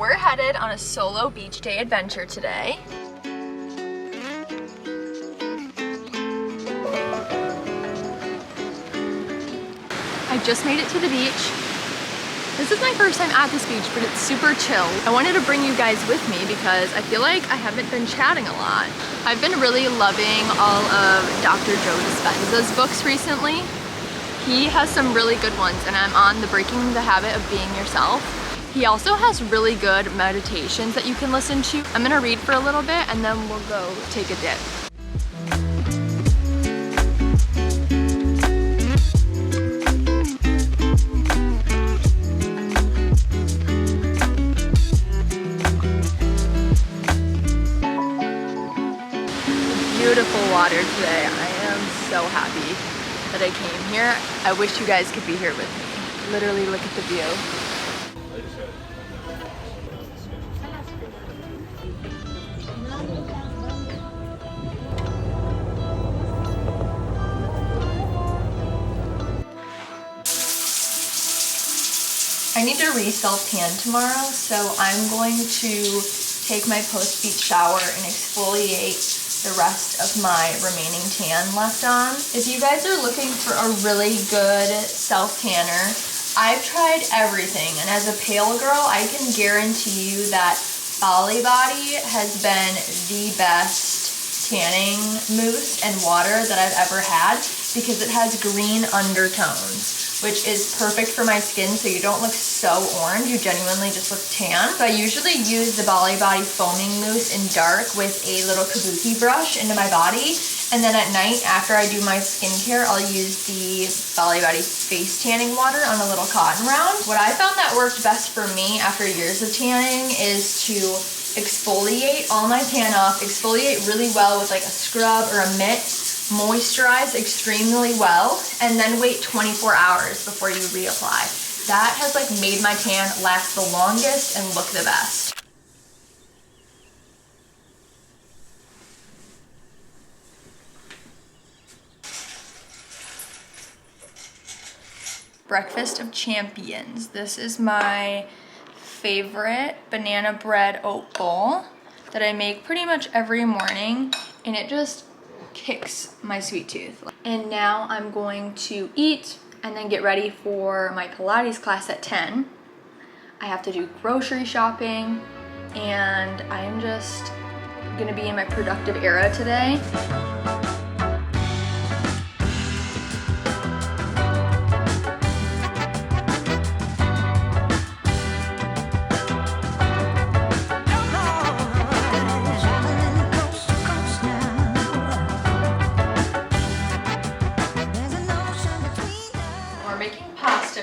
We're headed on a solo beach day adventure today. I just made it to the beach. This is my first time at this beach, but it's super chill. I wanted to bring you guys with me because I feel like I haven't been chatting a lot. I've been really loving all of Dr. Joe Dispenza's books recently. He has some really good ones, and I'm on the Breaking the Habit of Being Yourself. He also has really good meditations that you can listen to. I'm gonna read for a little bit and then we'll go take a dip. Beautiful water today. I am so happy that I came here. I wish you guys could be here with me. Literally look at the view. I need to re-self-tan tomorrow, so I'm going to take my post-beach shower and exfoliate the rest of my remaining tan left on. If you guys are looking for a really good self-tanner, I've tried everything, and as a pale girl, I can guarantee you that Bali Body has been the best tanning mousse and water that I've ever had because it has green undertones, which is perfect for my skin so you don't look so orange, you genuinely just look tan. So I usually use the Bali Body foaming mousse in dark with a little kabuki brush into my body, and then at night after I do my skincare, I'll use the Bali Body face tanning water on a little cotton round. What I found that worked best for me after years of tanning is to exfoliate all my tan off, exfoliate really well with like a scrub or a mitt, moisturize extremely well, and then wait 24 hours before you reapply. That has like made my tan last the longest and look the best. Breakfast of Champions. This is my favorite banana bread oat bowl that I make pretty much every morning, and it just kicks my sweet tooth. And now I'm going to eat and then get ready for my Pilates class at 10. I have to do grocery shopping, and I am just gonna be in my productive era today.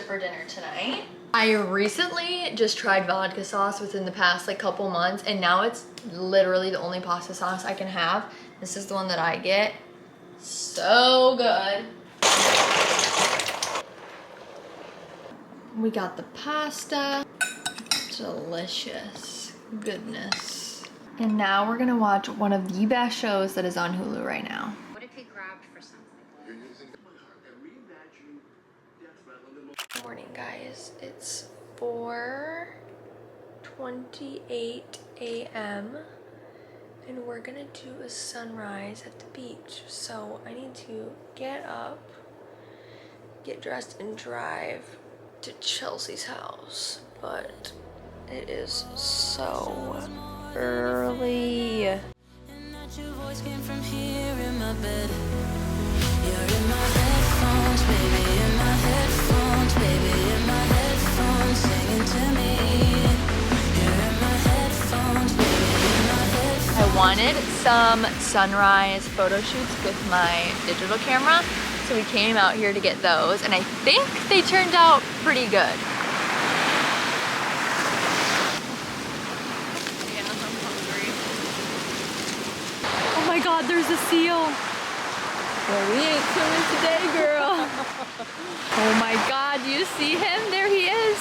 For dinner tonight. I recently just tried vodka sauce within the past like couple months, and now it's literally the only pasta sauce I can have. This is the one that I get. So good. We got the pasta. Delicious goodness. And now we're gonna watch one of the best shows that is on Hulu right now. What if he grabbed for something? Good morning, guys. It's 4:28 a.m. and we're gonna do a sunrise at the beach. So I need to get up, get dressed, and drive to Chelsea's house. But it is so early. And that your voice came from here in my bed. You're in my headphones, baby, in my headphones, baby, in my headphones, singing to me. You're in my headphones, baby, in my headphones. I wanted some sunrise photo shoots with my digital camera, so we came out here to get those, and I think they turned out pretty good. Yeah, I'm hungry. Oh my God, there's a seal. Well, we ain't swimming today, girl. Oh my God, do you see him? There he is.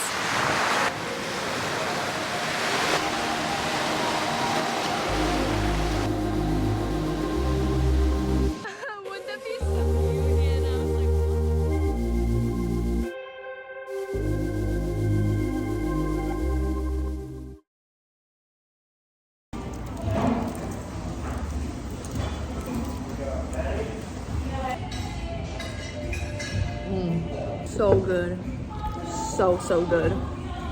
so good. So good.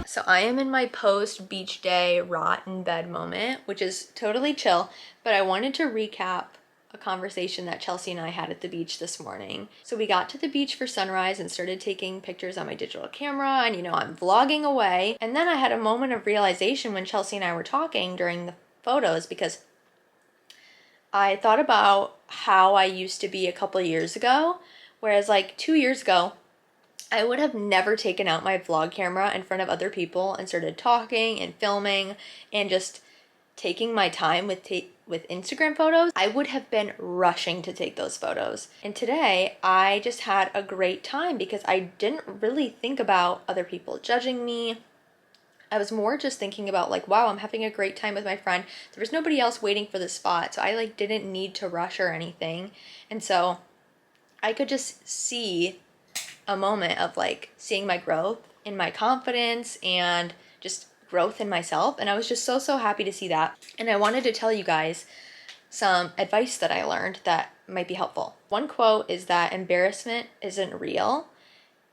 So I am in my post beach day rot in bed moment, which is totally chill, but I wanted to recap a conversation that Chelsea and I had at the beach this morning. So we got to the beach for sunrise and started taking pictures on my digital camera, and you know, I'm vlogging away. And then I had a moment of realization when Chelsea and I were talking during the photos, because I thought about how I used to be a couple years ago, whereas like 2 years ago, I would have never taken out my vlog camera in front of other people and started talking and filming and just taking my time with Instagram photos. I would have been rushing to take those photos. And today, I just had a great time because I didn't really think about other people judging me. I was more just thinking about like, wow, I'm having a great time with my friend. There was nobody else waiting for the spot, so I like didn't need to rush or anything. And so I could just see a moment of like seeing my growth in my confidence and just growth in myself, and I was just so happy to see that. And I wanted to tell you guys some advice that I learned that might be helpful. One quote is that embarrassment isn't real.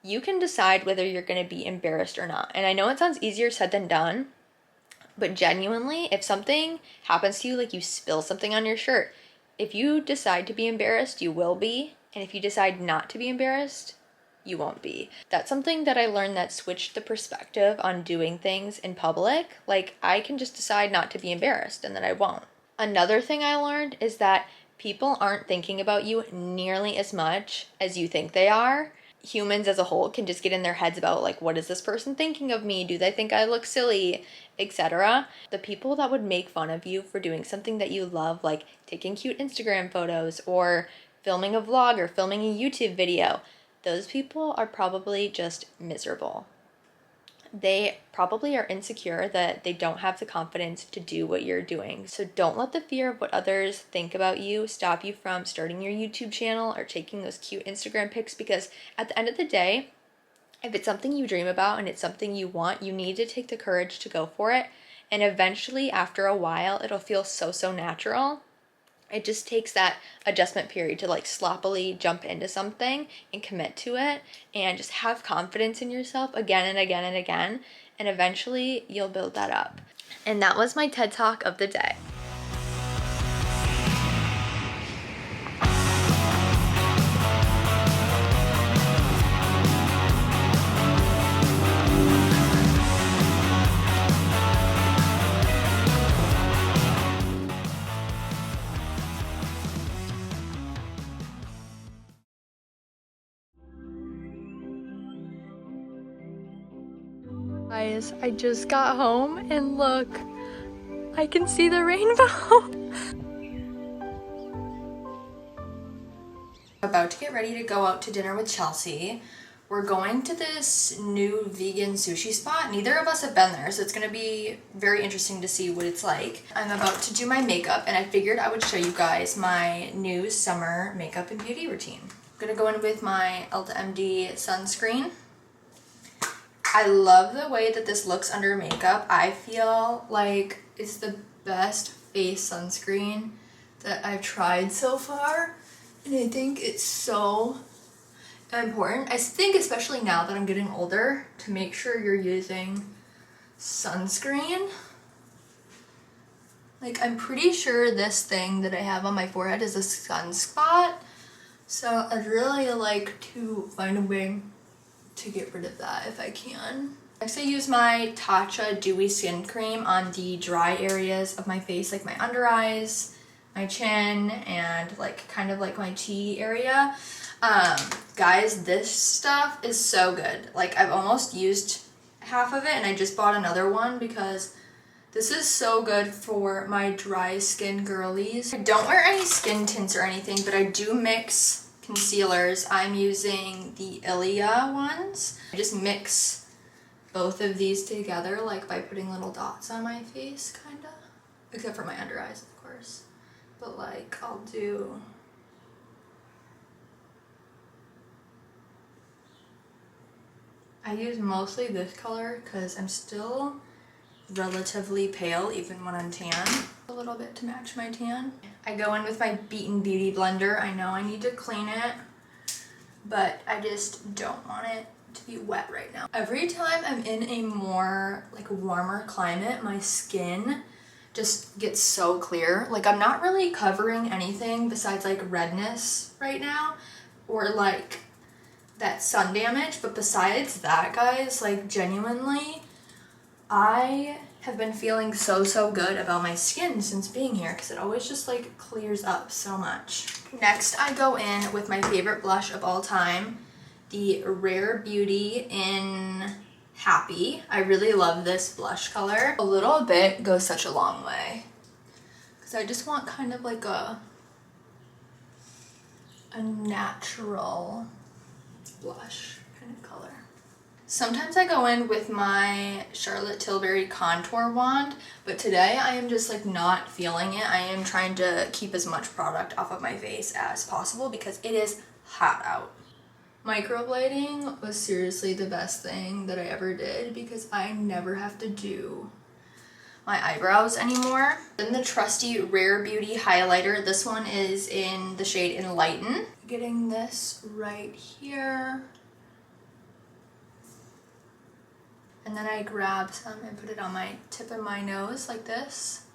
You can decide whether you're going to be embarrassed or not. And I know it sounds easier said than done, but genuinely, if something happens to you, like you spill something on your shirt, if you decide to be embarrassed, you will be. And if you decide not to be embarrassed, you won't be. That's something that I learned that switched the perspective on doing things in public. Like, I can just decide not to be embarrassed and then I won't. Another thing I learned is that people aren't thinking about you nearly as much as you think they are. Humans as a whole can just get in their heads about like, what is this person thinking of me? Do they think I look silly? Etc. The people that would make fun of you for doing something that you love, like taking cute Instagram photos or filming a vlog or filming a YouTube video, those people are probably just miserable. They probably are insecure that they don't have the confidence to do what you're doing. So don't let the fear of what others think about you stop you from starting your YouTube channel or taking those cute Instagram pics, because at the end of the day, if it's something you dream about and it's something you want, you need to take the courage to go for it. And eventually, after a while, it'll feel so natural. It just takes that adjustment period to like sloppily jump into something and commit to it and just have confidence in yourself again and again and again. And eventually you'll build that up. And that was my TED Talk of the day. Guys, I just got home and look, I can see the rainbow. About to get ready to go out to dinner with Chelsea. We're going to this new vegan sushi spot. Neither of us have been there, so it's gonna be very interesting to see what it's like. I'm about to do my makeup, and I figured I would show you guys my new summer makeup and beauty routine. I'm gonna go in with my Ulta MD sunscreen. I love the way that this looks under makeup. I feel like it's the best face sunscreen that I've tried so far. And I think it's so important. I think especially now that I'm getting older, to make sure you're using sunscreen. Like, I'm pretty sure this thing that I have on my forehead is a sunspot. So I'd really like to find a way to get rid of that if I can. Next, I use my Tatcha Dewy Skin Cream on the dry areas of my face, like my under eyes, my chin, and like kind of like my T area. Guys, this stuff is so good. Like, I've almost used half of it and I just bought another one because this is so good for my dry skin girlies. I don't wear any skin tints or anything, but I do mix concealers. I'm using the Ilia ones. I just mix both of these together, like by putting little dots on my face, kinda. Except for my under eyes, of course. But like, I'll do... I use mostly this color because I'm still relatively pale even when I'm tan. A little bit to match my tan. I go in with my Beaten Beauty blender. I know I need to clean it, but I just don't want it to be wet right now. Every time I'm in a more like warmer climate, my skin just gets so clear. Like I'm not really covering anything besides like redness right now or like that sun damage, but besides that, guys, like genuinely, I have been feeling so good about my skin since being here because it always just like clears up so much. Next, I go in with my favorite blush of all time, the Rare Beauty in Happy. I really love this blush color. A little bit goes such a long way because I just want kind of like a natural blush kind of color. Sometimes I go in with my Charlotte Tilbury contour wand, but today I am just like not feeling it. I am trying to keep as much product off of my face as possible because it is hot out. Microblading was seriously the best thing that I ever did because I never have to do my eyebrows anymore. Then the trusty Rare Beauty highlighter. This one is in the shade Enlighten. Getting this right here. And then I grab some and put it on my tip of my nose like this.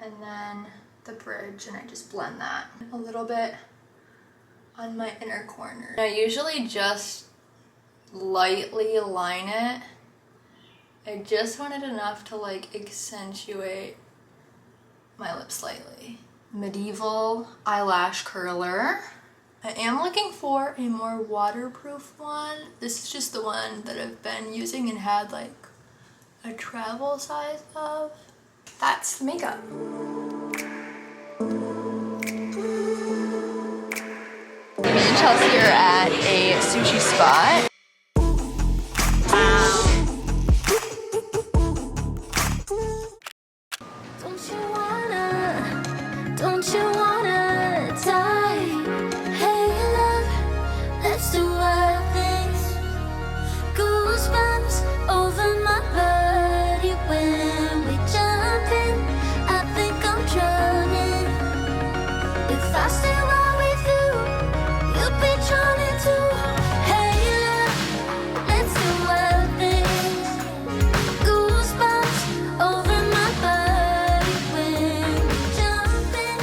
And then the bridge, and I just blend that a little bit on my inner corner. I usually just lightly line it. I just wanted enough to like accentuate my lips slightly. Medieval eyelash curler. I am looking for a more waterproof one. This is just the one that I've been using and had like a travel size of. That's the makeup. Me and Chelsea are at a sushi spot. Don't you wanna die? Hey love, let's do wild things. Goosebumps over my body when we jump in. I think I'm drowning. If I stay right with you, you'll be drowning too. Hey love, let's do wild things. Goosebumps over my body when we jump in.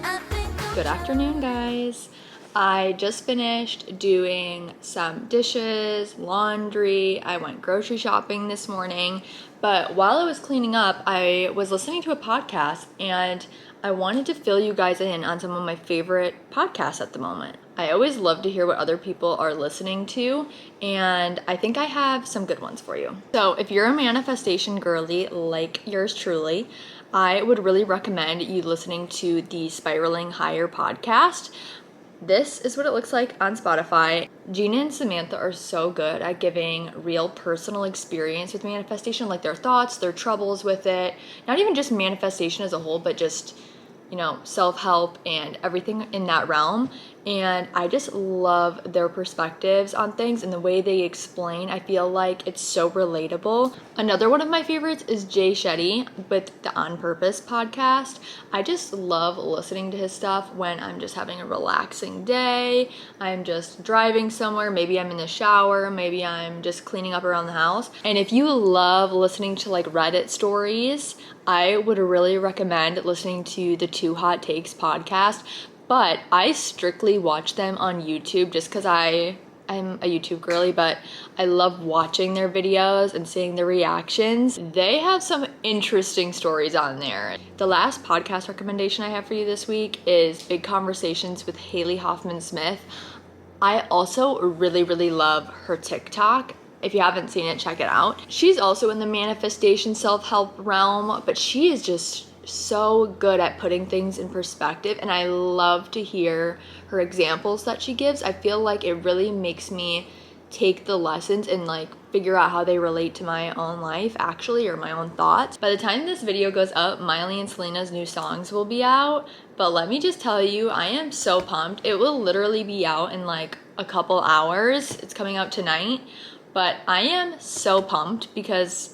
I think I'm Good afternoon, guys. I just finished doing some dishes, laundry. I went grocery shopping this morning, but while I was cleaning up, I was listening to a podcast and I wanted to fill you guys in on some of my favorite podcasts at the moment. I always love to hear what other people are listening to, and I think I have some good ones for you. So if you're a manifestation girly like yours truly, I would really recommend you listening to the Spiraling Higher podcast. This is what it looks like on Spotify. Gina and Samantha are so good at giving real personal experience with manifestation, like their thoughts, their troubles with it. Not even just manifestation as a whole, but just, you know, self-help and everything in that realm. And I just love their perspectives on things and the way they explain. I feel like it's so relatable. Another one of my favorites is Jay Shetty with the On Purpose podcast. I just love listening to his stuff when I'm just having a relaxing day. I'm just driving somewhere. Maybe I'm in the shower. Maybe I'm just cleaning up around the house. And if you love listening to like Reddit stories, I would really recommend listening to the Two Hot Takes podcast. But I strictly watch them on YouTube just because I'm a YouTube girly, but I love watching their videos and seeing the reactions. They have some interesting stories on there. The last podcast recommendation I have for you this week is Big Conversations with Haley Hoffman Smith. I also really love her TikTok. If you haven't seen it, check it out. She's also in the manifestation self-help realm, but she is just so good at putting things in perspective, and I love to hear her examples that she gives. I feel like it really makes me take the lessons and like figure out how they relate to my own life actually, or my own thoughts. By the time this video goes up, Miley and Selena's new songs will be out, but let me just tell you, I am so pumped. It will literally be out in like a couple hours. It's coming out tonight, but I am so pumped because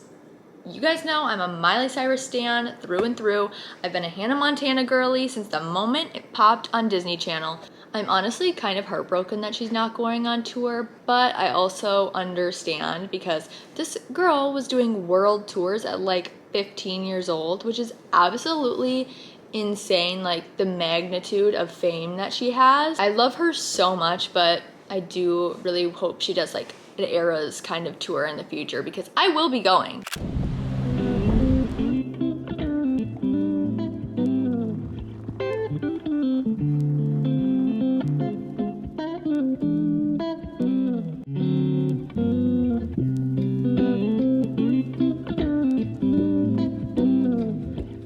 you guys know I'm a Miley Cyrus stan through and through. I've been a Hannah Montana girly since the moment it popped on Disney Channel. I'm honestly kind of heartbroken that she's not going on tour, but I also understand because this girl was doing world tours at like 15 years old, which is absolutely insane, like the magnitude of fame that she has. I love her so much, but I do really hope she does like an Eras kind of tour in the future because I will be going.